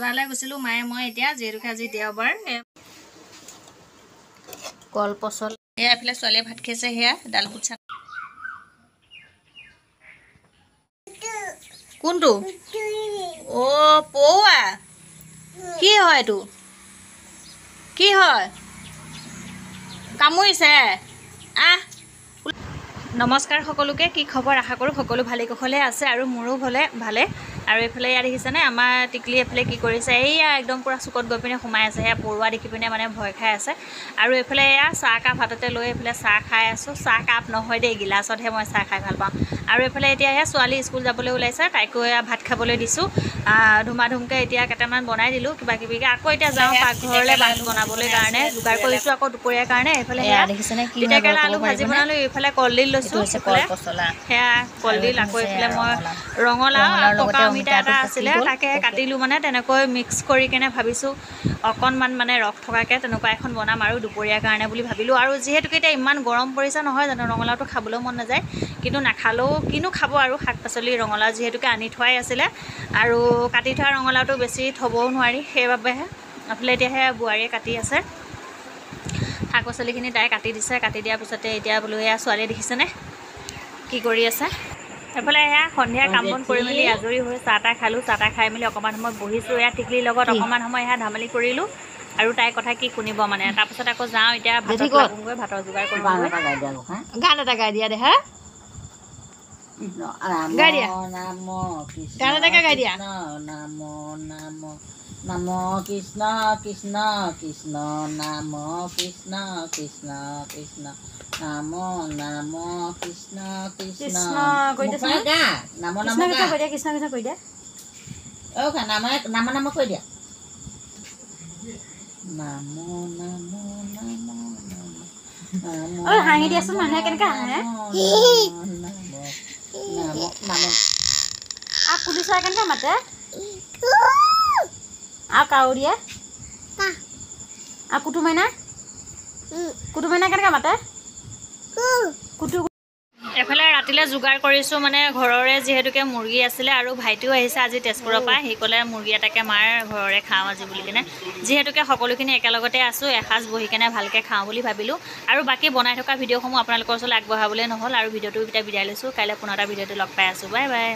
বজাৰলৈ গৈছিলোঁ মায়ে মই এতিয়া যিহেতুকে আজি দেওবাৰ কল পচল এয়া এফালে ছোৱালীয়ে ভাত খাইছে সেয়া ডাল পুছা কোনটো অ' পৌৱা কি হয় এইটো কি হয় কামুৰিছে আহ নমস্কাৰ সকলোকে কি খবৰ আশা কৰোঁ সকলো ভালে কুশলে আছে আৰু মোৰো ভালে আৰু এইফালে ইয়াত দেখিছেনে আমাৰ টিকলি এফালে কি কৰিছে এইয়া একদম পুৰা চুকত গৈ পিনে সোমাই আছে সেয়া পৰুৱা দেখি পিনে মানে ভয় খাই আছে আৰু এইফালে এয়া চাহ কাপ হাততে লৈ এইফালে চাহ খাই আছোঁ চাহ কাপ নহয় দেই গিলাচতহে মই চাহ খাই ভাল পাওঁ আৰু এইফালে এতিয়া এয়া ছোৱালী স্কুল যাবলৈ ওলাইছে তাইকো এয়া ভাত খাবলৈ দিছোঁ ধুমাধুমকৈ এতিয়া কেইটামান বনাই দিলোঁ কিবা কিবিকৈ আকৌ এতিয়া যাওঁ পাকঘৰলৈ ভাত বনাবলৈ কাৰণে যোগাৰ কৰিছোঁ আকৌ দুপৰীয়াৰ কাৰণে এইফালে সেয়া দেখিছেনে তিতা কেৰেলা আলু ভাজি বনালোঁ এইফালে কলডিল লৈছোঁ সেয়া কলডিল আকৌ এইফালে মই ৰঙালাও আৰু পকা অমিতা এটা আছিলে তাকে কাটিলোঁ মানে তেনেকৈ মিক্স কৰি কেনে ভাবিছোঁ অকণমান মানে ৰস থকাকৈ তেনেকুৱা এখন বনাম আৰু দুপৰীয়াৰ কাৰণে বুলি ভাবিলোঁ আৰু যিহেতুকে এতিয়া ইমান গৰম পৰিছে নহয় জানো ৰঙালাওটো খাবলৈও মন নাযায় কিন্তু নাখালেও কিনো খাব আৰু শাক পাচলি ৰঙালাও যিহেতুকে আনি থোৱাই আছিলে আৰু কাটি থোৱা ৰঙালাওটো বেছি থ'বও নোৱাৰি সেইবাবেহে এইফালে এতিয়া সেয়া বোৱাৰীয়ে কাটি আছে শাক পাচলিখিনি তাই কাটি দিছে কাটি দিয়াৰ পিছতে এতিয়া বোলো এয়া ছোৱালীয়ে দেখিছেনে কি কৰি আছে এইফালে এয়া সন্ধিয়া কাম বন কৰি মেলি আজৰি হৈ চাহ তাহ খালোঁ চাহ তাহ খাই মেলি অকণমান সময় বহিছোঁ এয়া টিকলিৰ লগত অকণমান সময় এয়া ধেমালি কৰিলোঁ আৰু তাইৰ কথা কি শুনিব মানে তাৰপিছত আকৌ যাওঁ এতিয়া ভাতত লাগোঁগৈ ভাতৰ যোগাৰ কৰোঁগৈ গান এটা গাই দিয়া দে হা গাই দিয়া গান এটাকে গাই দিয়া নাম কৃষ্ণ কৃষ্ণ কৃষ্ণ নাম কৃষ্ণ কৃষ্ণ কৃষ্ণ নাম নাম কৃষ্ণ কৃষ্ণ গা নাম নাম কৈ দিয়া কৃষ্ণ কৃষ্ণ কৈ দিয়া অ' নাম নাম নাম কৈ দিয়া নাম নাম নাম ঐ হাঁহি দিয়াচোন মানুহে কেনেকৈ হাঁহে আৰু কুলি চৰাই কেনেকৈ মাতে আৰু কাউৰীয়ে আৰু কুটু মাইনা কেনেকৈ মাতে কুটু এফালে ৰাতিলৈ যোগাৰ কৰিছোঁ মানে ঘৰৰে যিহেতুকে মুৰ্গী আছিলে আৰু ভাইটিও আহিছে আজি তেজপুৰৰ পৰা সি ক'লে মুৰ্গী এটাকে মাৰ ঘৰৰে খাওঁ আজি বুলি কিনে যিহেতুকে সকলোখিনি একেলগতে আছোঁ এসাঁজ বহি কেনে ভালকৈ খাওঁ বুলি ভাবিলোঁ আৰু বাকী বনাই থকা ভিডিঅ'সমূহ আপোনালোকৰ ওচৰলৈ আগবঢ়াবলৈ নহ'ল আৰু ভিডিঅ'টো এতিয়া বিদায় লৈছোঁ কাইলৈ পুনৰ এটা ভিডিঅ'টো লগ পাই আছোঁ বাই বাই